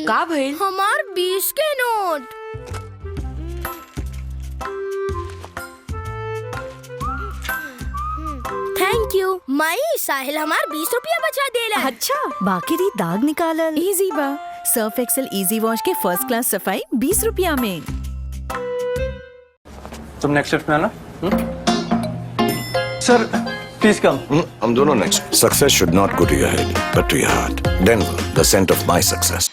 का भइल? हमार 20 के नोट। थैंक यू माई, साहिल हमार 20 रुपया बचा देला। अच्छा, बाकी री दाग निकालल इजी बा। सर्फ एक्सेल इजी वॉश के फर्स्ट क्लास सफाई 20 रुपया में। तुम नेक्स्ट शिफ्ट में आना। Sir please come. हम दोनों next. Success should not go to your head but to your heart. Denver, the scent of my success.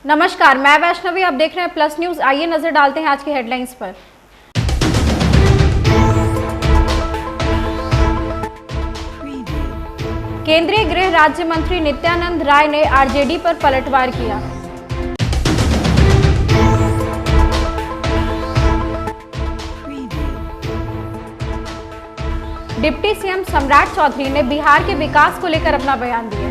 नमस्कार, मैं वैष्णवी, आप देख रहे हैं प्लस न्यूज। आइए नजर डालते हैं आज की हेडलाइंस पर। केंद्रीय गृह राज्य मंत्री नित्यानंद राय ने आरजेडी पर पलटवार किया। डिप्टी सीएम सम्राट चौधरी ने बिहार के विकास को लेकर अपना बयान दिया।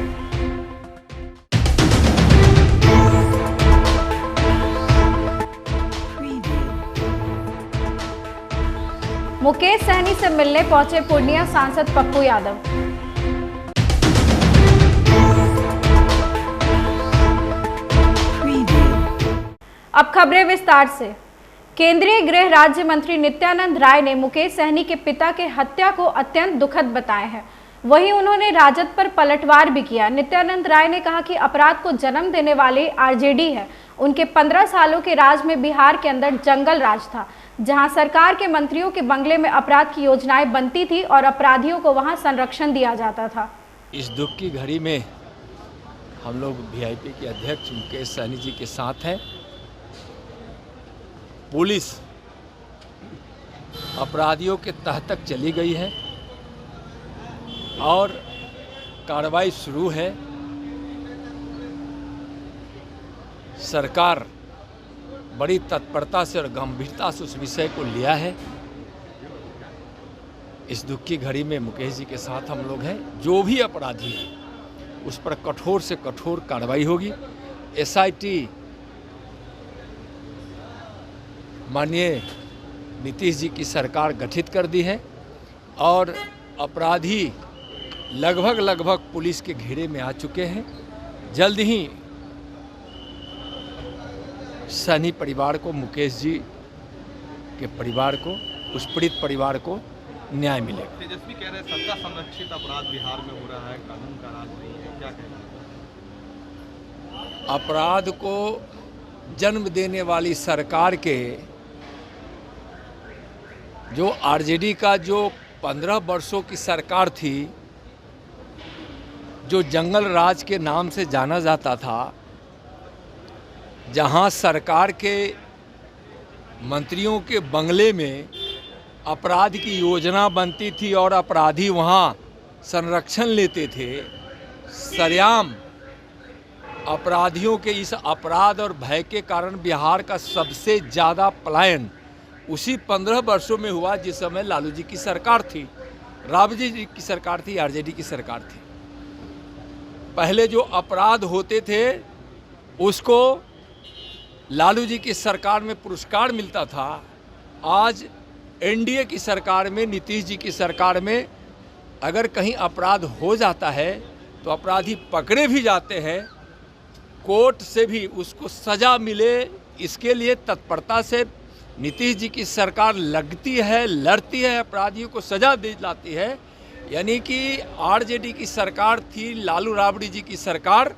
मुकेश सहनी से मिलने पहुंचे पूर्णिया सांसद पप्पू यादव। अब खबरें विस्तार से। केंद्रीय गृह राज्य मंत्री नित्यानंद राय ने मुकेश सहनी के पिता के हत्या को अत्यंत दुखद बताया है। वहीं उन्होंने राजद पर पलटवार भी किया। नित्यानंद राय ने कहा कि अपराध को जन्म देने वाले आरजेडी है। उनके 15 सालों के राज में बिहार के अंदर जंगल राज था, जहां सरकार के मंत्रियों के बंगले में अपराध की योजनाएं बनती थी और अपराधियों को वहां संरक्षण दिया जाता था। इस दुख की घड़ी में हम लोग वीआईपी के अध्यक्ष मुकेश सहनी जी के साथ हैं। पुलिस अपराधियों के तह तक चली गई है और कार्रवाई शुरू है। सरकार बड़ी तत्परता से और गंभीरता से उस विषय को लिया है। इस दुख की घड़ी में मुकेश जी के साथ हम लोग हैं। जो भी अपराधी है उस पर कठोर से कठोर कार्रवाई होगी। एसआईटी माननीय नीतीश जी की सरकार गठित कर दी है और अपराधी लगभग पुलिस के घेरे में आ चुके हैं। जल्द ही सहनी परिवार को, मुकेश जी के परिवार को, उस पीड़ित परिवार को न्याय मिलेगा। तेजस्वी कह रहे हैं सत्ता संरक्षित अपराध बिहार में हो रहा है, कानून का राज नहीं है, क्या कहेंगे? अपराध को जन्म देने वाली सरकार के जो आरजेडी का जो 15 वर्षों की सरकार थी, जो जंगल राज के नाम से जाना जाता था, जहां सरकार के मंत्रियों के बंगले में अपराध की योजना बनती थी और अपराधी वहां संरक्षण लेते थे। सरेआम अपराधियों के इस अपराध और भय के कारण बिहार का सबसे ज़्यादा पलायन उसी 15 वर्षों में हुआ जिस समय लालू जी की सरकार थी, राबड़ी जी की सरकार थी, आरजेडी की सरकार थी। पहले जो अपराध होते थे उसको लालू जी की सरकार में पुरस्कार मिलता था। आज एनडीए की सरकार में, नीतीश जी की सरकार में अगर कहीं अपराध हो जाता है तो अपराधी पकड़े भी जाते हैं, कोर्ट से भी उसको सज़ा मिले, इसके लिए तत्परता से नीतीश जी की सरकार लगती है, लड़ती है, अपराधियों को सज़ा दिलाती है। यानी कि आरजेडी की सरकार थी, लालू राबड़ी जी की सरकार,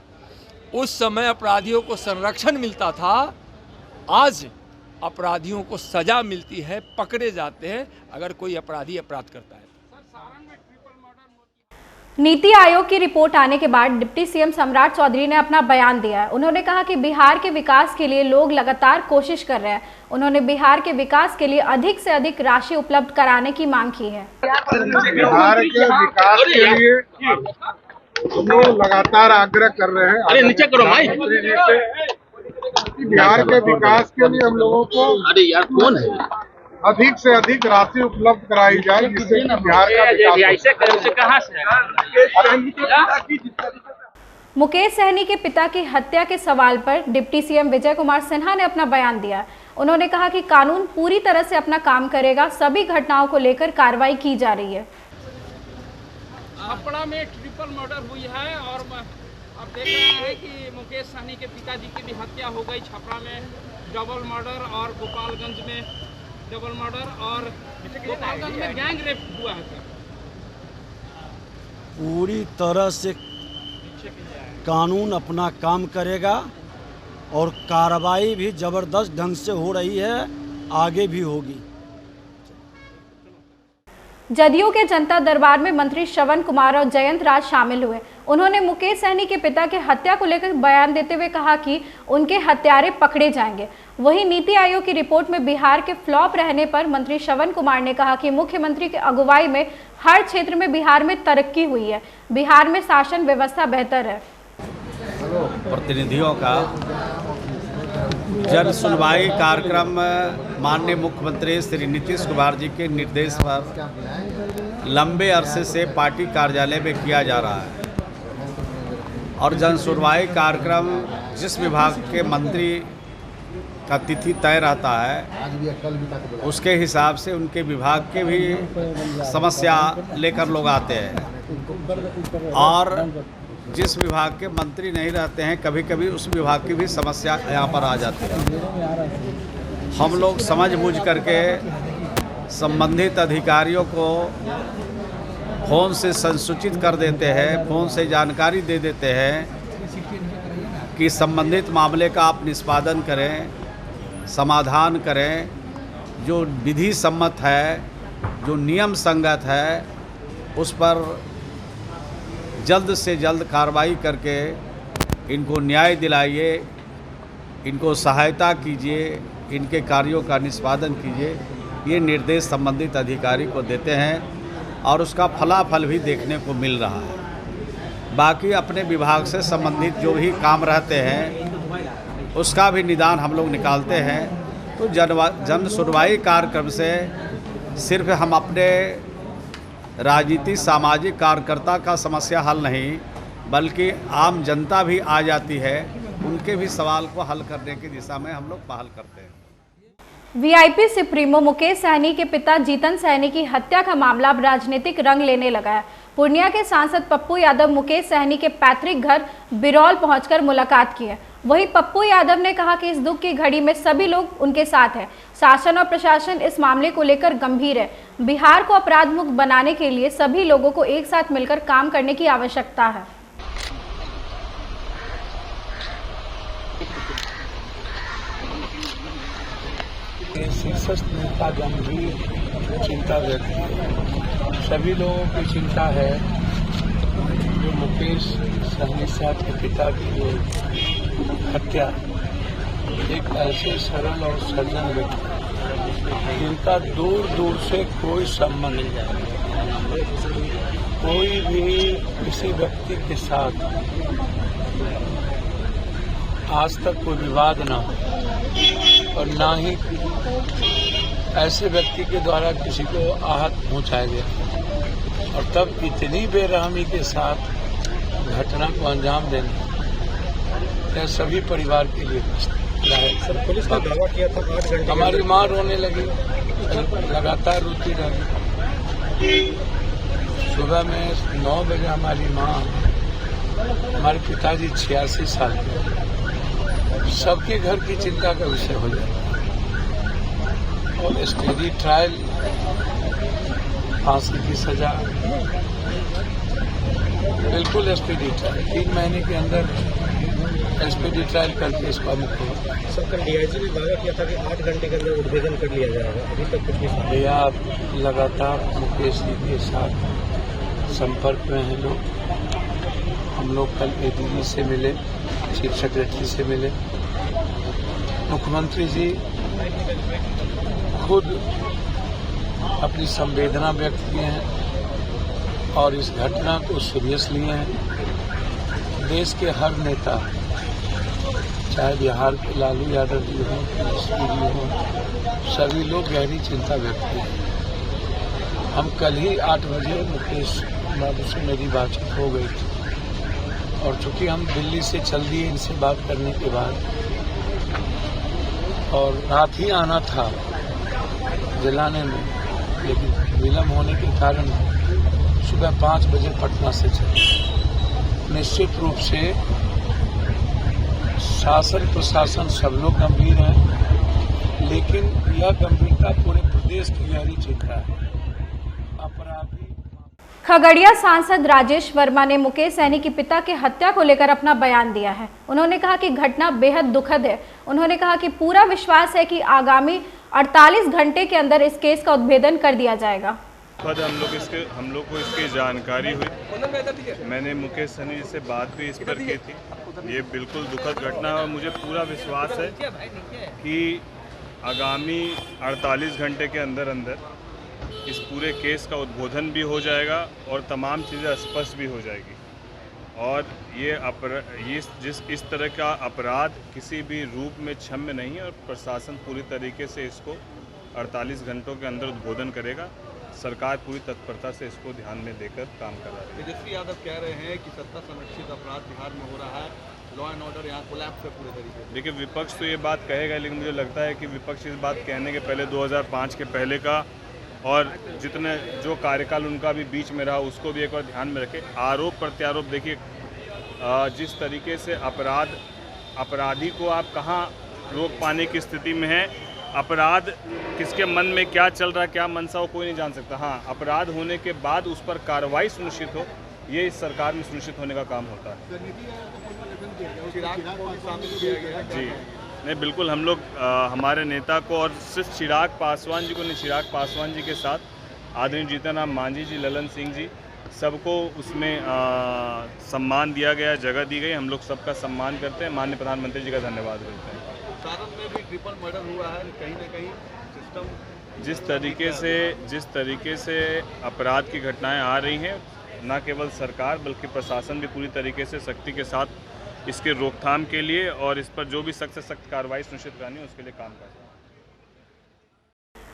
उस समय अपराधियों को संरक्षण मिलता था। आज अपराधियों को सज़ा मिलती है, पकड़े जाते हैं अगर कोई अपराधी अपराध करता है। नीति आयोग की रिपोर्ट आने के बाद डिप्टी सीएम सम्राट चौधरी ने अपना बयान दिया है। उन्होंने कहा कि बिहार के विकास के लिए लोग लगातार कोशिश कर रहे हैं। उन्होंने बिहार के विकास के लिए अधिक से अधिक राशि उपलब्ध कराने की मांग की है। बिहार के विकास के लिए हम लोग लगातार आग्रह कर रहे हैं। अरे नीचे करो भाई। बिहार के विकास के लिए हम लोगों को कौन है अधिक से अधिक राशि उपलब्ध कराई जाए, जिससे बिहार का मुकेश सहनी के पिता की हत्या के सवाल पर डिप्टी सीएम विजय कुमार सिन्हा ने अपना बयान दिया। उन्होंने कहा कि कानून पूरी तरह से अपना काम करेगा, सभी घटनाओं को लेकर कार्रवाई की जा रही है। छपरा में ट्रिपल मर्डर हुई है और अब देख रहे हैं कि मुकेश सहनी के पिताजी की भी हत्या हो गई। छपरा में डबल मर्डर और गोपालगंज में डबल मर्डर और गोपालगंज में गैंग रेप हुआ है सर। पूरी तरह से कानून अपना काम करेगा और कार्रवाई भी जबरदस्त ढंग से हो रही है, आगे भी होगी। जदयू के जनता दरबार में मंत्री श्रवण कुमार और जयंत राज शामिल हुए। उन्होंने मुकेश सहनी के पिता के हत्या को लेकर बयान देते हुए कहा कि उनके हत्यारे पकड़े जाएंगे। वहीं नीति आयोग की रिपोर्ट में बिहार के फ्लॉप रहने पर मंत्री श्रवण कुमार ने कहा कि मुख्यमंत्री की अगुवाई में हर क्षेत्र में बिहार में तरक्की हुई है, बिहार में शासन व्यवस्था बेहतर है। प्रतिनिधियों का जन सुनवाई कार्यक्रम माननीय मुख्यमंत्री श्री नीतीश कुमार जी के निर्देश पर लंबे अरसे से पार्टी कार्यालय में किया जा रहा है और जन सुनवाई कार्यक्रम जिस विभाग के मंत्री का तिथि तय रहता है उसके हिसाब से उनके विभाग के भी समस्या लेकर लोग आते हैं और जिस विभाग के मंत्री नहीं रहते हैं कभी कभी उस विभाग की भी समस्या यहाँ पर आ जाती है। हम लोग समझ बूझ करके संबंधित अधिकारियों को फ़ोन से संसूचित कर देते हैं, फ़ोन से जानकारी दे देते हैं कि संबंधित मामले का आप निष्पादन करें, समाधान करें, जो विधि सम्मत है, जो नियम संगत है, उस पर जल्द से जल्द कार्रवाई करके इनको न्याय दिलाइए, इनको सहायता कीजिए, इनके कार्यों का निष्पादन कीजिए। ये निर्देश संबंधित अधिकारी को देते हैं और उसका फलाफल भी देखने को मिल रहा है। बाकी अपने विभाग से संबंधित जो भी काम रहते हैं उसका भी निदान हम लोग निकालते हैं। तो जन सुनवाई कार्यक्रम से सिर्फ हम अपने राजनीतिक सामाजिक कार्यकर्ता का समस्या हल नहीं बल्कि आम जनता भी आ जाती है, उनके भी सवाल को हल करने की दिशा में हम लोग पहल करते हैं। वीआईपी सुप्रीमो मुकेश सहनी के पिता जीतन सहनी की हत्या का मामला अब राजनीतिक रंग लेने लगा है। पूर्णिया के सांसद पप्पू यादव मुकेश सहनी के पैतृक घर बिरौल पहुंचकर मुलाकात की है। वहीं पप्पू यादव ने कहा कि इस दुख की घड़ी में सभी लोग उनके साथ हैं। शासन और प्रशासन इस मामले को लेकर गंभीर है। बिहार को अपराध मुक्त बनाने के लिए सभी लोगों को एक साथ मिलकर काम करने की आवश्यकता है। शीर्षस्थ नेता गंभीर चिंता व्यक्त की। सभी लोगों की चिंता है जो मुकेश सहनी साहब के पिता की जो हत्या, एक ऐसे सरल और सज्जन व्यक्ति जिनका दूर दूर से कोई संबंध नहीं, कोई भी किसी व्यक्ति के साथ आज तक कोई विवाद ना हो और ना ही ऐसे व्यक्ति के द्वारा किसी को आहत पहुंचाया गया और तब इतनी बेरहमी के साथ घटना को अंजाम देना यह सभी परिवार के लिए सर, पुलिस ने दावा किया था 8 घंटे। हमारी माँ रोने लगी, लगातार रोती रही। सुबह में 9 बजे हमारी माँ, हमारे पिताजी 86 साल के, सबके घर की चिंता का विषय हो जाता है। और स्पीडी ट्रायल, फांसी की सजा, बिल्कुल स्पीडी ट्रायल, 3 महीने के अंदर स्पीडी ट्रायल करके इसका मुक्त होगा। सर, कल डीआईजी ने दावा किया था कि 8 घंटे के अंदर उद्भेदन कर लिया जाएगा, अभी तक कुछ नहीं। भैया लगातार मुकेश जी के साथ संपर्क में हैं लोग। हम लोग कल एडीजी से मिले, चीफ सेक्रेटरी से मिले। मुख्यमंत्री जी खुद अपनी संवेदना व्यक्त किए हैं और इस घटना को सीरियस लिए हैं। देश के हर नेता, चाहे बिहार के लालू यादव जी हों, एसपी जी हों, सभी लोग गहरी चिंता व्यक्त की। हम कल ही 8 बजे मुकेश बाबू से मेरी बातचीत हो गई थी और चूंकि हम दिल्ली से चल दिए इनसे बात करने के बाद, और रात ही आना था जलाने में, लेकिन विलम्ब होने के कारण सुबह 5 बजे पटना से चले। निश्चित रूप से शासन प्रशासन सब लोग गंभीर हैं, लेकिन यह गंभीरता पूरे प्रदेश की गहरी चिंता है। अपराधी खगड़िया सांसद राजेश वर्मा ने मुकेश सहनी के पिता के हत्या को लेकर अपना बयान दिया है। उन्होंने कहा कि घटना बेहद दुखद है। उन्होंने कहा कि पूरा विश्वास है कि आगामी 48 घंटे के अंदर इस केस का उद्भेदन कर दिया जाएगा। हम लोग को इसकी जानकारी हुई। मैंने मुकेश सहनी जी से बात भी इस पर की थी। ये बिल्कुल दुखद घटना है और मुझे पूरा विश्वास है कि आगामी 48 घंटे के अंदर इस पूरे केस का उद्भेदन भी हो जाएगा और तमाम चीज़ें स्पष्ट भी हो जाएगी। और ये इस तरह का अपराध किसी भी रूप में क्षम्य नहीं है और प्रशासन पूरी तरीके से इसको 48 घंटों के अंदर उद्भेदन करेगा। सरकार पूरी तत्परता से इसको ध्यान में देकर काम कर रहा है। तेजस्वी यादव कह रहे हैं कि सत्ता संरक्षित अपराध बिहार में हो रहा है, लॉ एंड ऑर्डर यहाँ कोलैप्स है पूरे तरीके से। देखिए, विपक्ष तो ये बात कहेगा, लेकिन मुझे लगता है कि विपक्ष इस बात कहने के पहले 2005 के पहले का और जितने जो कार्यकाल उनका भी बीच में रहा उसको भी एक बार ध्यान में रखें। आरोप प्रत्यारोप, देखिए जिस तरीके से अपराधी को आप कहाँ रोक पाने की स्थिति में है, अपराध किसके मन में क्या चल रहा है, क्या मनसा हो, कोई नहीं जान सकता। हाँ, अपराध होने के बाद उस पर कार्रवाई सुनिश्चित हो, ये इस सरकार में सुनिश्चित होने का काम होता है। जी नहीं, बिल्कुल हम लोग हमारे नेता को और सिर्फ चिराग पासवान जी को नहीं, चिराग पासवान जी के साथ आदरणीय जीतन राम मांझी जी, ललन सिंह जी, सबको उसमें सम्मान दिया गया, जगह दी गई। हम लोग सबका सम्मान करते हैं, माननीय प्रधानमंत्री जी का धन्यवाद करते हैं। सारण में भी ट्रिपल मर्डर हुआ है, कहीं ना कहीं सिस्टम जिस तरीके से अपराध की घटनाएं आ रही हैं, न केवल सरकार बल्कि प्रशासन भी पूरी तरीके से सख्ती के साथ इसके रोकथाम के लिए और इस पर जो भी सख्त से सख्त कार्रवाई सुनिश्चित करनी है उसके लिए काम कर रहे हैं।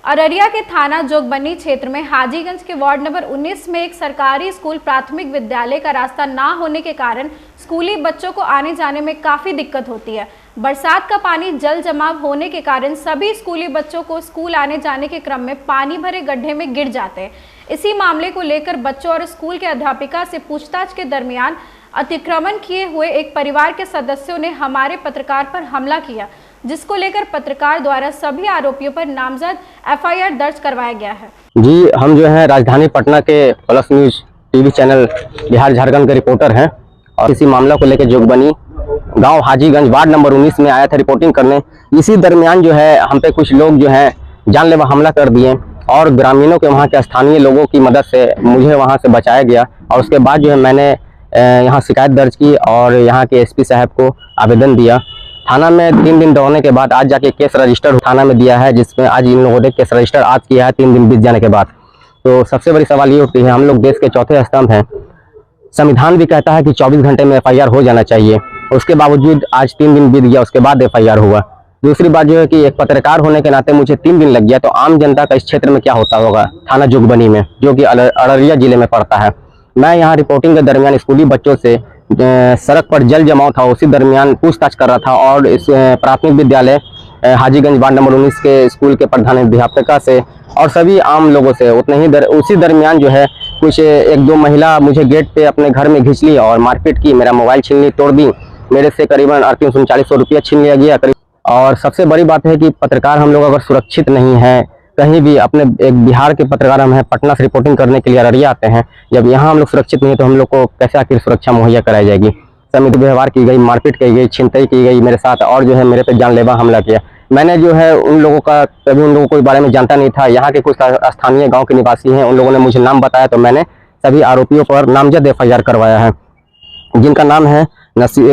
अररिया के थाना जोगबनी क्षेत्र में हाजीगंज के वार्ड नंबर 19 में एक सरकारी स्कूल प्राथमिक विद्यालय का रास्ता ना होने के कारण स्कूली बच्चों को आने जाने में काफ़ी दिक्कत होती है। बरसात का पानी जल जमाव होने के कारण सभी स्कूली बच्चों को स्कूल आने जाने के क्रम में पानी भरे गड्ढे में गिर जाते हैं। इसी मामले को लेकर बच्चों और स्कूल के अध्यापिका से पूछताछ के दरमियान अतिक्रमण किए हुए एक परिवार के सदस्यों ने हमारे पत्रकार पर हमला किया, जिसको लेकर पत्रकार द्वारा सभी आरोपियों पर नामजद एफआईआर दर्ज करवाया गया है। जी, हम जो है राजधानी पटना के plus news TV channel Bihar Jharkhand के रिपोर्टर हैं और इसी मामला को लेकर जोगबनी गांव हाजीगंज वार्ड नंबर 19 में आया था रिपोर्टिंग करने। इसी दरमियान जो है हम पे कुछ लोग जो है जानलेवा हमला कर दिए और ग्रामीणों के वहाँ के स्थानीय लोगों की मदद से मुझे वहाँ से बचाया गया और उसके बाद जो है मैंने यहाँ शिकायत दर्ज की और यहाँ के एसपी साहब को आवेदन दिया। थाना में 3 दिन दौड़ने के बाद आज जाके केस रजिस्टर थाना में दिया है, जिसमें आज इन लोगों ने केस रजिस्टर आज किया है 3 दिन बीत जाने के बाद। तो सबसे बड़ी सवाल ये उठती है, हम लोग देश के चौथे स्तंभ हैं, संविधान भी कहता है कि 24 घंटे में एफआईआर हो जाना चाहिए, उसके बावजूद आज 3 दिन बीत गया, उसके बाद एफआईआर हुआ। दूसरी बात जो है कि एक पत्रकार होने के नाते मुझे 3 दिन लग गया, तो आम जनता का इस क्षेत्र में क्या होता होगा थाना जोगबनी में, जो कि अररिया जिले में पड़ता है। मैं यहाँ रिपोर्टिंग के दरमियान स्कूली बच्चों से सड़क पर जल जमाव था, उसी दरमियान पूछताछ कर रहा था और इस प्राथमिक विद्यालय हाजीगंज वार्ड नंबर 19 के स्कूल के प्रधान अध्यापिका से और सभी आम लोगों से उसी दरमियान जो है कुछ 1-2 महिला मुझे गेट पे अपने घर में घिंच ली और मारपीट की, मेरा मोबाइल छीन ली, तोड़ दी, मेरे से करीबन 339 रुपया छीन लिया गया। और सबसे बड़ी बात है कि पत्रकार हम लोग अगर सुरक्षित नहीं है कहीं भी, अपने एक बिहार के पत्रकार हम हैं, पटना से रिपोर्टिंग करने के लिए अररिया आते हैं, जब यहाँ हम लोग सुरक्षित नहीं है तो हम लोग को कैसे आखिर सुरक्षा मुहैया कराई जाएगी। समित व्यवहार की गई, मारपीट की गई, छिनतई की गई मेरे साथ और जो है मेरे पे जानलेवा हमला किया। मैंने जो है उन लोगों का कभी उन लोगों को बारे में जानता नहीं था, यहाँ के कुछ स्थानीय गाँव के निवासी हैं, उन लोगों ने मुझे नाम बताया तो मैंने सभी आरोपियों पर नामजद एफआईआर करवाया है, जिनका नाम है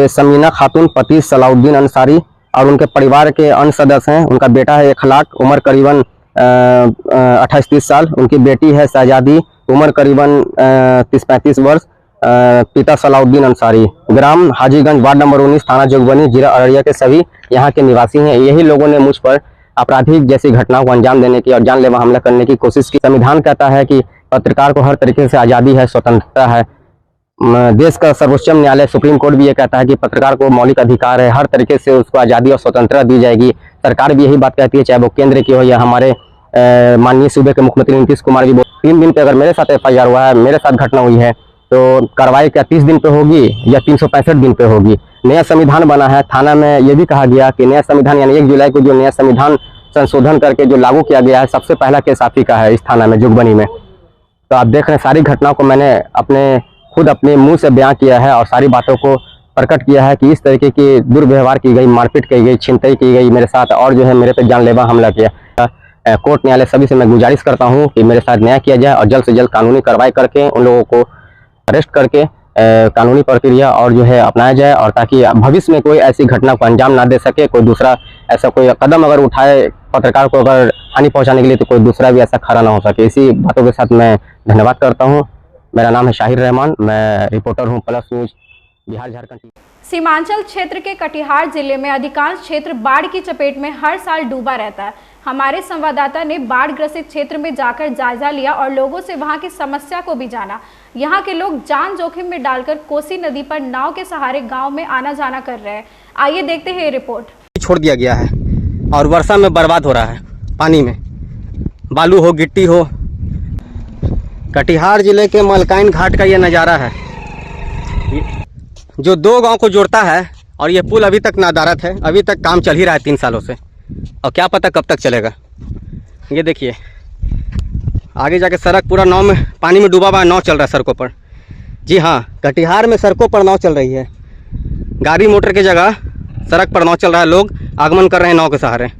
समीना खातून, पति सलाउद्दीन अंसारी और उनके परिवार के अन्य सदस्य हैं। उनका बेटा है 1 लाख, उम्र करीबन 28-30 साल, उनकी बेटी है शहजादी, उम्र करीबन 30-35 वर्ष, पिता सलाउद्दीन अंसारी, ग्राम हाजीगंज वार्ड नंबर 19 थाना जोगबनी जिला अररिया के सभी यहाँ के निवासी हैं। यही लोगों ने मुझ पर आपराधिक जैसी घटनाओं को अंजाम देने की और जानलेवा हमला करने की कोशिश की। संविधान कहता है कि पत्रकार को हर तरीके से आज़ादी है, स्वतंत्रता है, देश का सर्वोच्च न्यायालय सुप्रीम कोर्ट भी ये कहता है कि पत्रकार को मौलिक अधिकार है, हर तरीके से उसको आज़ादी और स्वतंत्रता दी जाएगी। सरकार भी यही बात कहती है, चाहे वो केंद्र की हो या हमारे माननीय सूबे के मुख्यमंत्री नीतीश कुमार भी। 3 दिन पे अगर मेरे साथ FIR हुआ है, मेरे साथ घटना हुई है, तो कार्रवाई क्या 30 दिन पे होगी या 365 दिन पे होगी। नया संविधान बना है, थाना में ये भी कहा गया कि नया संविधान यानी 1 जुलाई को जो नया संविधान संशोधन करके जो लागू किया गया है, सबसे पहला केस आप ही का है इस थाना में, जुगबनी में। तो आप देख रहे हैं सारी घटनाओं को मैंने खुद अपने मुंह से बयां किया है और सारी बातों को प्रकट किया है कि इस तरीके की दुर्व्यवहार की गई, मारपीट की गई, छिनतई की गई मेरे साथ, और जो है मेरे पे जानलेवा हमला किया। कोर्ट न्यायालय सभी से मैं गुजारिश करता हूं कि मेरे साथ न्याय किया जाए और जल्द से जल्द कानूनी कार्रवाई करके उन लोगों को अरेस्ट करके कानूनी प्रक्रिया और जो है अपनाया जाए, और ताकि भविष्य में कोई ऐसी घटना को अंजाम ना दे सके। कोई दूसरा ऐसा कोई कदम अगर उठाए पत्रकार को अगर हानि पहुंचाने के लिए, तो कोई दूसरा भी ऐसा खड़ा ना हो सके। इसी बातों के साथ मैं धन्यवाद करता हूं। मेरा नाम है शाहिर रहमान, मैं रिपोर्टर हूं प्लस न्यूज बिहार झारखंड। सीमांचल क्षेत्र के कटिहार जिले में अधिकांश क्षेत्र बाढ़ की चपेट में हर साल डूबा रहता है। हमारे संवाददाता ने बाढ़ ग्रसित क्षेत्र में जाकर जायजा लिया और लोगों से वहां की समस्या को भी जाना। यहाँ के लोग जान जोखिम में डालकर कोसी नदी पर नाव के सहारे गांव में आना जाना कर रहे हैं। आइए देखते हैं ये रिपोर्ट। छोड़ दिया गया है और वर्षा में बर्बाद हो रहा है, पानी में बालू हो, गिट्टी हो। कटिहार जिले के मलकाइन घाट का ये नज़ारा है जो 2 गांव को जोड़ता है, और ये पुल अभी तक नादारत है, अभी तक काम चल ही रहा है 3 सालों से, और क्या पता कब तक चलेगा। ये देखिए आगे जाके सड़क पूरा नाव में, पानी में डूबा हुआ नाव चल रहा है सड़कों पर। जी हाँ, कटिहार में सड़कों पर नाव चल रही है, गाड़ी मोटर की जगह सड़क पर नाव चल रहा है, लोग आगमन कर रहे हैं नाव के सहारे।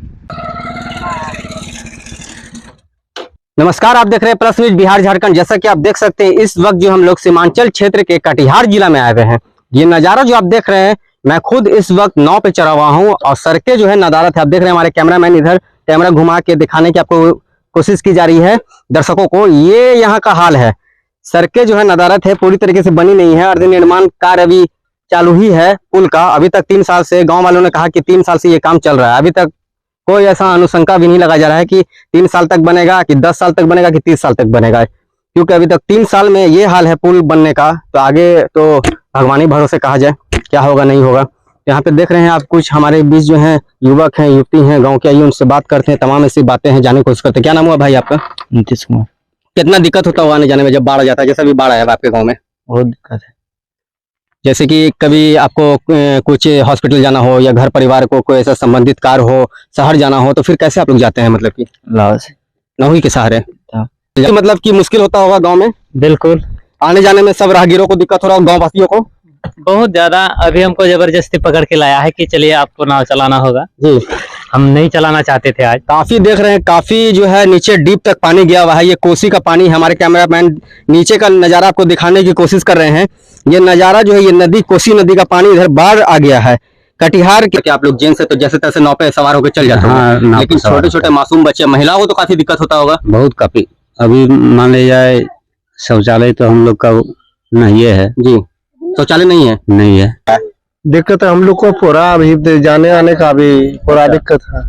नमस्कार, आप देख रहे हैं प्लस न्यूज बिहार झारखंड। जैसा कि आप देख सकते हैं इस वक्त जो हम लोग सीमांचल क्षेत्र के कटिहार जिला में आए हुए हैं। ये नज़ारा जो आप देख रहे हैं, मैं खुद इस वक्त नाव पे चढ़ा हुआ हूँ और सड़कें जो है नदारत है। आप देख रहे हैं हमारे कैमरामैन इधर कैमरा घुमा के दिखाने की आपको कोशिश की जा रही है दर्शकों को। ये यहाँ का हाल है, सड़कें जो है नदारत है, पूरी तरीके से बनी नहीं है। अर्ध निर्माण कार्य अभी चालू ही है पुल का। अभी तक 3 साल से गाँव वालों ने कहा कि 3 साल से ये काम चल रहा है, अभी तक कोई ऐसा अनुशंका भी नहीं लगाया जा रहा है कि 3 साल तक बनेगा, कि 10 साल तक बनेगा, कि 30 साल तक बनेगा, क्योंकि अभी तक 3 साल में ये हाल है पुल बनने का। तो आगे तो भगवान ही भरोसे कहा जाए क्या होगा नहीं होगा। यहाँ पे देख रहे हैं आप कुछ हमारे बीच जो हैं युवक हैं, युवती हैं, गांव के, आइए उनसे बात करते हैं, तमाम ऐसी बातें हैं जानने की कोशिश करते हैं। क्या नाम हुआ भाई आपका? नीतीश कुमार। कितना दिक्कत होता होगा आने जाने में जब बाढ़ आ जाता है, जैसा भी बाढ़ आया आपके गाँव में? बहुत दिक्कत है। जैसे कि कभी आपको कुछ हॉस्पिटल जाना हो या घर परिवार को कोई ऐसा संबंधित कार्य हो, शहर जाना हो, तो फिर कैसे आप लोग जाते हैं? मतलब कि नाव के सहारे। मतलब कि मुश्किल होता होगा गांव में? बिल्कुल, आने जाने में सब राहगीरों को दिक्कत हो रहा होगा, गांव वासियों को बहुत ज्यादा। अभी हमको जबरदस्ती पकड़ के लाया है कि चलिए आपको नाव चलाना होगा जी, हम नहीं चलाना चाहते थे आज। काफी देख रहे हैं, काफी जो है नीचे डीप तक पानी गया हुआ है। ये कोसी का पानी है। हमारे कैमरामैन नीचे का नजारा आपको दिखाने की कोशिश कर रहे हैं। ये नजारा जो है, ये नदी, कोसी नदी का पानी इधर बाढ़ आ गया है। कटिहार के आप लोग जेंट्स से तो जैसे तैसे नाव पे सवार होकर चल जाते हैं, लेकिन छोटे छोटे मासूम बच्चे, महिलाओं को तो काफी दिक्कत होता होगा। बहुत काफी। अभी मान लिया जाए शौचालय तो हम लोग का नहीं है जी, शौचालय नहीं है? नहीं है। दिक्कत है हम लोग को पूरा, अभी जाने आने का भी पूरा दिक्कत है।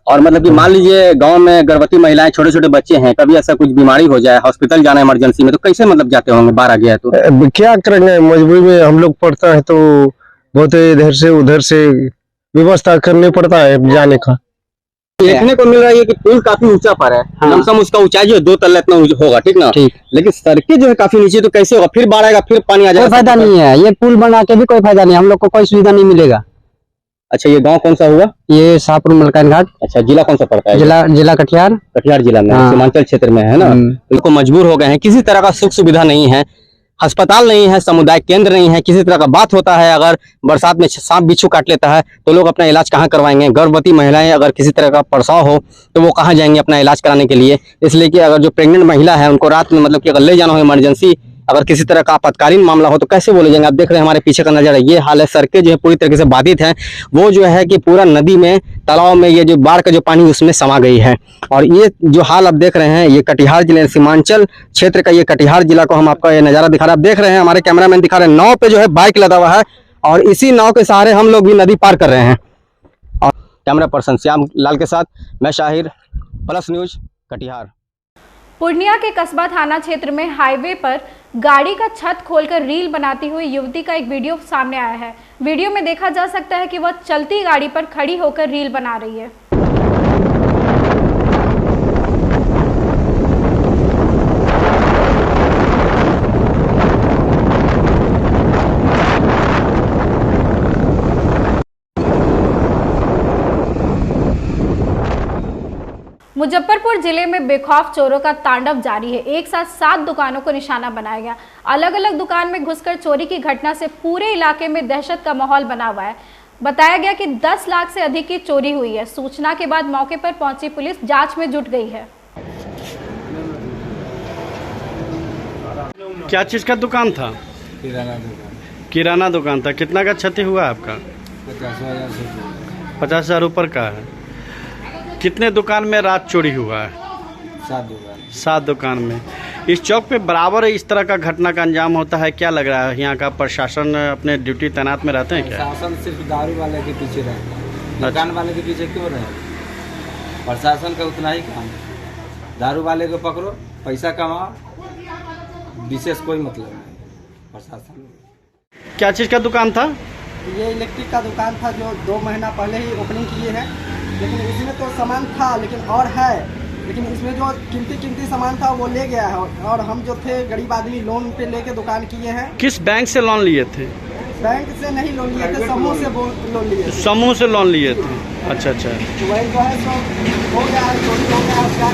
और मतलब कि मान लीजिए गांव में गर्भवती महिलाएं, छोटे छोटे बच्चे हैं, कभी ऐसा कुछ बीमारी हो जाए, हॉस्पिटल जाना इमरजेंसी में, तो कैसे मतलब जाते होंगे? बाढ़ आ गया तो क्या करेंगे, मजबूरी में हम लोग पड़ता है तो बहुत इधर से उधर से व्यवस्था करनी पड़ता है जाने का। देखने को मिल रहा है कि पुल काफी ऊंचा पर है। हाँ। लमसम उसका ऊंचाई जो 2 तल्ले इतना होगा, ठीक ना? ठीक। लेकिन सड़कें जो है काफी नीचे, तो कैसे होगा? फिर बाढ़ आएगा, फिर पानी आ जाएगा। कोई फायदा नहीं है, ये पुल बना के भी कोई फायदा नहीं, हम लोग को कोई सुविधा नहीं मिलेगा। अच्छा, ये गांव कौन सा हुआ? ये शाहपुर मलकाइन घाट। अच्छा, जिला कौन सा पड़ता है? जिला कटिहार। कटिहार जिला में, सीमांचल क्षेत्र में है ना। उनको मजबूर हो गए हैं, किसी तरह का सुख सुविधा नहीं है, अस्पताल नहीं है, सामुदायिक केंद्र नहीं है, किसी तरह का बात होता है अगर बरसात में सांप बिच्छू काट लेता है तो लोग अपना इलाज कहाँ करवाएंगे? गर्भवती महिलाएं अगर किसी तरह का प्रसव हो तो वो कहाँ जाएंगे अपना इलाज कराने के लिए? इसलिए कि अगर जो प्रेग्नेंट महिला है उनको रात में मतलब कि अगर ले जाना हो इमरजेंसी, अगर किसी तरह का आपातकालीन मामला हो तो कैसे बोले जाएंगे? आप देख रहे हैं हमारे पीछे का नजारा, ये हाल है। सड़कें जो है पूरी तरीके से बाधित हैं। वो जो है कि पूरा नदी में, तालाब में, ये जो बाढ़ का जो पानी उसमें समा गई है। और ये जो हाल आप देख रहे हैं, ये कटिहार जिले सीमांचल क्षेत्र का, ये कटिहार जिला को हम आपका ये नजारा दिखा रहे हैं। आप देख रहे हैं हमारे कैमरामैन दिखा रहे हैं, नाव पे जो है बाइक लगा हुआ है और इसी नाव के सहारे हम लोग भी नदी पार कर रहे हैं। और कैमरा पर्सन श्याम लाल के साथ मैं शाहिर, प्लस न्यूज कटिहार। पूर्णिया के कस्बा थाना क्षेत्र में हाईवे पर गाड़ी का छत खोलकर रील बनाती हुई युवती का एक वीडियो सामने आया है। वीडियो में देखा जा सकता है कि वह चलती गाड़ी पर खड़ी होकर रील बना रही है। मुजफ्फरपुर जिले में बेखौफ चोरों का तांडव जारी है। एक साथ 7 दुकानों को निशाना बनाया गया। अलग अलग दुकान में घुसकर चोरी की घटना से पूरे इलाके में दहशत का माहौल बना हुआ है। बताया गया कि 10 लाख से अधिक की चोरी हुई है। सूचना के बाद मौके पर पहुंची पुलिस जांच में जुट गई है। क्या चीज का दुकान था? किराना दुकान था। कितना का क्षति हुआ आपका? 50,000 ऊपर का है। कितने दुकान में रात चोरी हुआ है? 7 दुकान में। इस चौक पे बराबर इस तरह का घटना का अंजाम होता है। क्या लग रहा है यहाँ का प्रशासन अपने ड्यूटी तैनात में रहते हैं क्या? प्रशासन सिर्फ दारू वाले के पीछे रहे, दुकान वाले के पीछे क्यों रहे? प्रशासन का उतना ही काम है। दारू वाले को पकड़ो, पैसा कमाओ, विशेष कोई मतलब नहीं प्रशासन। क्या चीज़ का दुकान था? ये इलेक्ट्रिक का दुकान था जो 2 महीना पहले ही ओपनिंग किए हैं, लेकिन इसमें तो सामान था लेकिन और है, लेकिन इसमें जो कीमती सामान था वो ले गया है। और हम जो थे गरीब आदमी लोन पे लेके दुकान किए हैं। किस बैंक से लोन लिए थे? बैंक से नहीं लोन लिए थे, समूह से लोन लिए थे। समूह से लोन लिए थे। अच्छा। वही जो है सो हो गया है, चोरी हो गया है।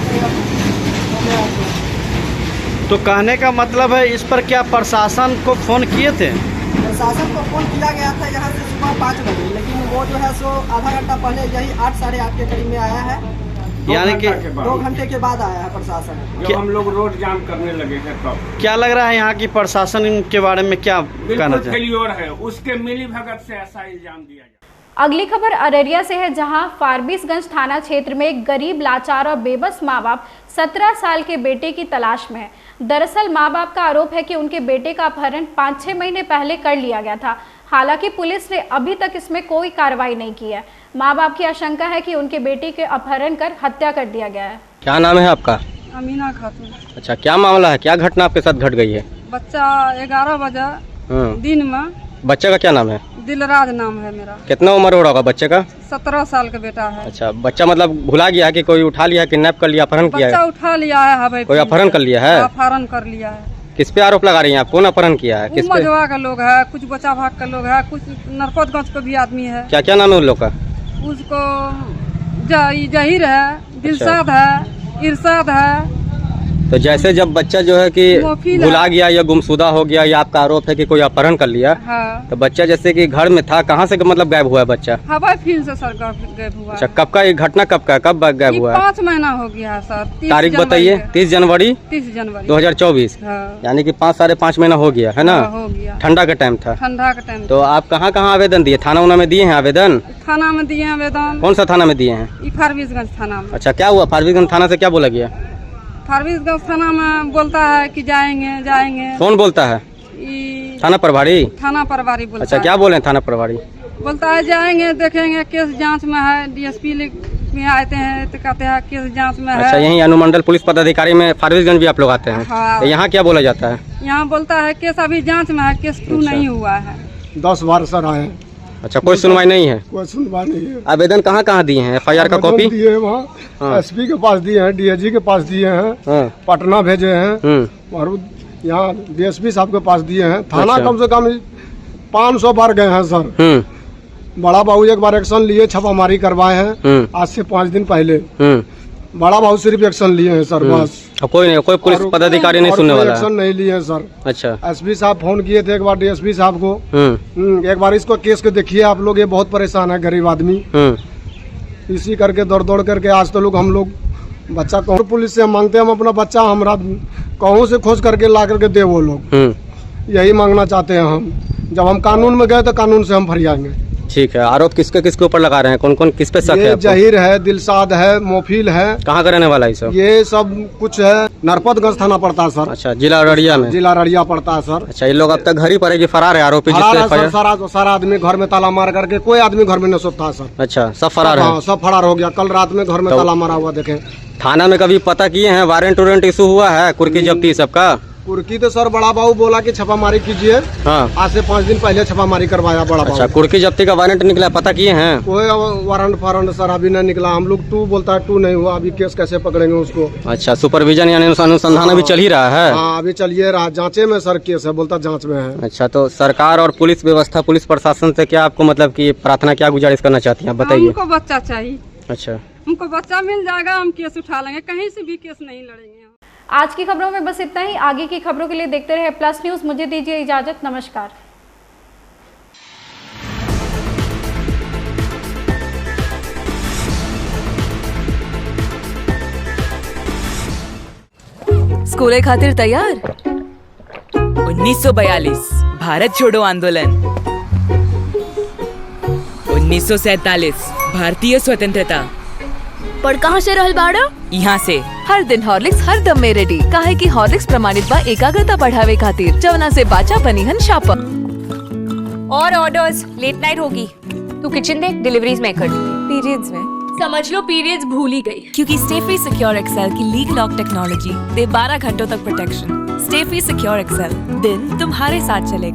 तो कहने का मतलब है इस पर क्या प्रशासन को फोन किए थे? प्रशासन को फोन किया गया था यहाँ से सुबह 5 बजे, लेकिन वो जो है सो आधा घंटा पहले यही 8 साढ़े 8 के करीब में आया है। यानी कि 2 घंटे के बाद आया है प्रशासन। जब हम लोग रोड जाम करने लगे हैं तब। क्या लग रहा है यहाँ की प्रशासन के बारे में क्या कहना चाहिए? फेल्योर है, उसके मिली भगत से ऐसा इल्जाम दिया जाए। अगली खबर अररिया से है, जहां फारबिसगंज थाना क्षेत्र में एक गरीब, लाचार और बेबस माँ बाप 17 साल के बेटे की तलाश में है। दरअसल माँ बाप का आरोप है कि उनके बेटे का अपहरण 5-6 महीने पहले कर लिया गया था। हालांकि पुलिस ने अभी तक इसमें कोई कार्रवाई नहीं की है। माँ बाप की आशंका है कि उनके बेटे के अपहरण कर हत्या कर दिया गया है। क्या नाम है आपका? अमीना खातून। अच्छा, क्या मामला है? क्या घटना आपके साथ घट गई है? बच्चा 11 बजे दिन में। बच्चे का क्या नाम है? दिलराज नाम है मेरा। कितना उम्र हो रहा होगा बच्चे का? 17 साल का बेटा है। अच्छा, बच्चा मतलब भुला गया है कि कोई उठा लिया, किडनैप कर लिया, अपहरण किया है? बच्चा उठा लिया है। कोई अपहरण कर लिया है? अपहरण कर लिया है। किस पे आरोप लगा रही हैं आप? कौन अपहरण किया है? किस पे? मझवा का लोग है, कुछ बच्चा भाग का लोग है, कुछ नरपतगंज का भी आदमी है। क्या क्या नाम है उन लोग का? उसको जहीर है, दिलशाद है, इरशाद है। तो जैसे जब बच्चा जो है कि भुला गया या गुमशुदा हो गया या आपका आरोप है कि कोई अपहरण कर लिया, हाँ। तो बच्चा जैसे कि घर में था, कहाँ से मतलब गायब हुआ है बच्चा? हवाई फील्ड से सर गायब हुआ। अच्छा, कब का ये घटना कब का, कब गायब हुआ है? 5 महीना हो गया है सर। तारीख बताइए। 30 जनवरी 2024। यानी कि 5-5.5 महीना हो गया है ना? हो गया। ठंडा का टाइम था। ठंडा का टाइम। तो आप कहाँ कहाँ आवेदन दिए? थाना उना में दिए हैं आवेदन? थाना में दिए आवेदन। कौन सा थाना में दिए हैं? फारबिसगंज थाना में। अच्छा, क्या हुआ? फारबिसगंज थाना से क्या बोला गया? फारबिसगंज थाना में बोलता है कि जाएंगे। कौन बोलता है? थाना प्रभारी? थाना प्रभारी बोलता है। अच्छा, क्या बोले थाना प्रभारी? बोलता है जाएंगे, देखेंगे, केस जांच में है। डीएसपी में आते हैं तो कहते हैं केस जांच में है। अच्छा, यही अनुमंडल पुलिस पदाधिकारी में फारबिसगंज भी आप लोग आते हैं? हाँ। तो यहाँ क्या बोला जाता है? यहाँ बोलता है केस अभी जाँच में है, केस क्यों नहीं हुआ है। 10 बार सर आए। अच्छा, कोई सुनवाई नहीं है? कोई सुनवाई नहीं है। आवेदन कहाँ कहाँ दिए हैं? FIR का कॉपी दिए हैं वहाँ। SP के पास दिए हैं, DIG के पास दिए हैं, पटना भेजे हैं, और यहाँ DSP साहब के पास दिए हैं। थाना कम से कम 500 बार गए हैं सर। बड़ा बाबू एक बार एक्शन लिए, छापामारी करवाए हैं आज से 5 दिन पहले। बड़ा बाबू सिर्फ एक्शन लिए हैं सर, बस। कोई नहीं, कोई पुलिस पदाधिकारी नहीं सुनने वाला है? एक्शन नहीं लिए हैं सर। अच्छा। SP साहब फोन किए थे एक बार DSP साहब को। एक बार इसको केस को देखिए आप लोग, ये बहुत परेशान है गरीब आदमी। इसी करके दौड़ करके आज तो हम लोग बच्चा कहूँ पुलिस से मांगते हैं, हम अपना बच्चा हमरा कहूँ से खोज करके ला करके दे वो लोग। यही मांगना चाहते हैं हम। जब हम कानून में गए तो कानून से हम फरियाएंगे। ठीक है, आरोप किसके किसके ऊपर लगा रहे हैं, कौन कौन किस पे शक है ये आपको? जहीर है, दिलशाद है, मोफिल है। कहाँ का रहने वाला है सब? ये सब कुछ है, नरपतगंज थाना पड़ता है सर। अच्छा, जिला अररिया में? जिला अररिया पड़ता है सर। अच्छा, ये लोग अब तक घर ही पर है कि फरार है आरोपी? सारा आदमी घर में ताला मार करके, कोई आदमी घर में न सोता है सर। अच्छा, सब फरार है? सब फरार हो गया, कल रात में घर में ताला मारा हुआ देखे। थाना में कभी पता किए हैं, वारंट वारंट इशू हुआ है, कुर्की जब्ती सबका? कुर्की तो सर बड़ा बाबू बोला कि छापामारी कीजिए। हाँ, आज से 5 दिन पहले छापामारी करवाया बड़ा बाबू। अच्छा, कुर्की जब्ती का वारंट निकला, पता किए हैं? कोई वारंट फारंट सर अभी नहीं निकला। हम लोग 2 बोलता है 2 नहीं हुआ, अभी केस कैसे पकड़ेंगे उसको? अच्छा, सुपरविजन यानी अनुसंधान अभी चल ही रहा है? हाँ, अभी चलिए रहा, जांचे में सर केस है, बोलता जांच में है। अच्छा, तो सरकार और पुलिस व्यवस्था, पुलिस प्रशासन से क्या आपको मतलब कि प्रार्थना, क्या गुजारिश करना चाहती हैं, बताइए? हमको बच्चा चाहिए। अच्छा, हमको बच्चा मिल जाएगा, हम केस उठा लेंगे, कहीं से भी केस नहीं लड़ेंगे। आज की खबरों में बस इतना ही। आगे की खबरों के लिए देखते रहे प्लस न्यूज। मुझे दीजिए इजाजत, नमस्कार। स्कूले खातिर तैयार? 1942 भारत छोड़ो आंदोलन, 1947 भारतीय स्वतंत्रता। पर कहाँ से रहल बाड़ा? यहाँ से। हर दिन हॉर्लिक्स हर दम में रेडी, काहे कि हॉर्लिक्स प्रमाणित बा एकाग्रता बढ़ावे खातिर, जवना से बाचा बनी हन शापा। और ऑर्डर्स, लेट नाइट होगी, तू किचन देख, डिलीवरीज मैं कर दूंगी। पीरियड्स में समझ लो पीरियड्स भूल ही गई, क्योंकि स्टे फ्री सिक्योर एक्सेल की लीग लॉक टेक्नोलॉजी दे 12 घंटों तक प्रोटेक्शन। स्टे फ्री सिक्योर एक्सेल, दिन तुम्हारे साथ चलेगा।